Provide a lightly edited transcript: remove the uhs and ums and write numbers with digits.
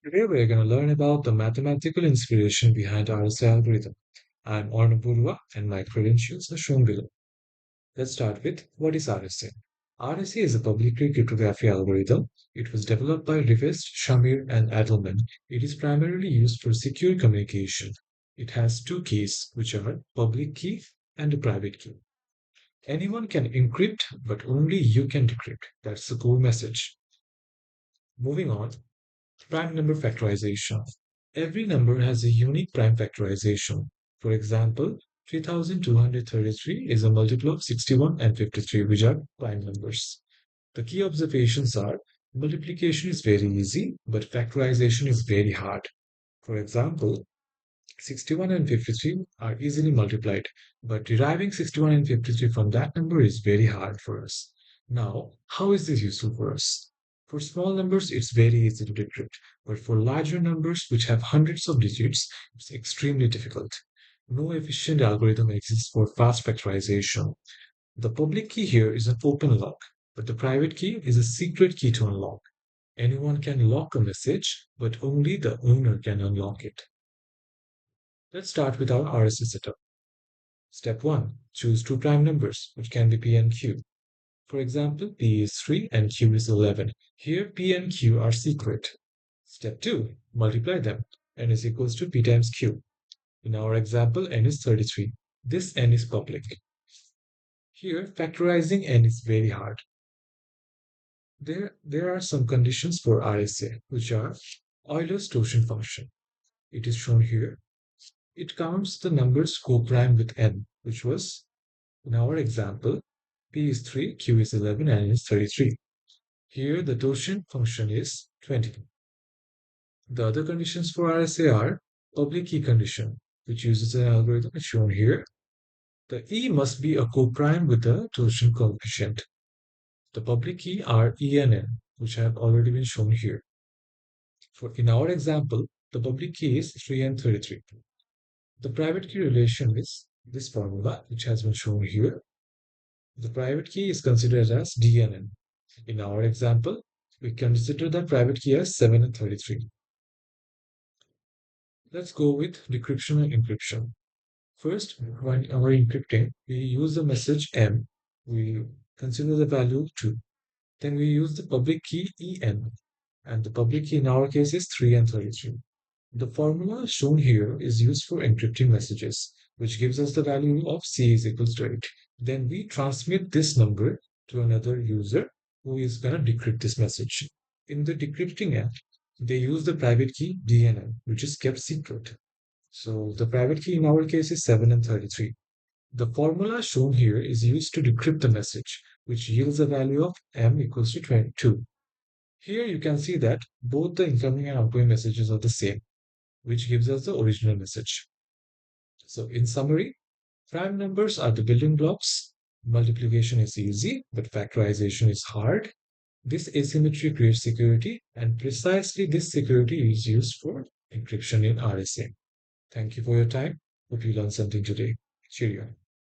Today we're going to learn about the mathematical inspiration behind RSA algorithm. I'm Arnapurva and my credentials are shown below. Let's start with what is RSA? RSA is a publicly cryptographic algorithm. It was developed by Rivest, Shamir, and Adelman. It is primarily used for secure communication. It has two keys, which are public key and a private key. Anyone can encrypt, but only you can decrypt. That's the core message. Moving on, prime number factorization. Every number has a unique prime factorization. For example, 3233 is a multiple of 61 and 53, which are prime numbers. The key observations are multiplication is very easy, but factorization is very hard. For example, 61 and 53 are easily multiplied, but deriving 61 and 53 from that number is very hard for us. Now, how is this useful for us? For small numbers, it's very easy to decrypt, but for larger numbers which have hundreds of digits, it's extremely difficult. No efficient algorithm exists for fast factorization. The public key here is an open lock, but the private key is a secret key to unlock. Anyone can lock a message, but only the owner can unlock it. Let's start with our RSA setup. Step 1. Choose two prime numbers, which can be P and Q. For example, P is 3 and Q is 11. Here, P and Q are secret. Step 2. Multiply them. N is equals to P times Q. In our example, N is 33. This N is public. Here, factorizing N is very hard. There are some conditions for RSA, which are Euler's Totient function. It is shown here. It counts the numbers co-prime with n, which was, in our example, p is 3, q is 11, and n is 33. Here, the Totient function is 20. The other conditions for RSA are public key condition, which uses an algorithm as shown here. The e must be a co-prime with the Totient coefficient. The public key are e and n, which have already been shown here. In our example, the public key is 3 and 33. The private key relation is this formula, which has been shown here. The private key is considered as D and N. In our example, we consider the private key as 7 and 33. Let's go with decryption and encryption. First, when we're encrypting, we use the message M. We consider the value 2. Then we use the public key EN. And the public key in our case is 3 and 33. The formula shown here is used for encrypting messages, which gives us the value of C is equals to 8. Then we transmit this number to another user who is going to decrypt this message. In the decrypting app, they use the private key DNN, which is kept secret. So the private key in our case is 7 and 33. The formula shown here is used to decrypt the message, which yields a value of M equals to 22. Here you can see that both the incoming and outgoing messages are the same, which gives us the original message. So in summary, prime numbers are the building blocks. Multiplication is easy, but factorization is hard. This asymmetry creates security, and precisely this security is used for encryption in RSA. Thank you for your time. Hope you learned something today. Cheerio.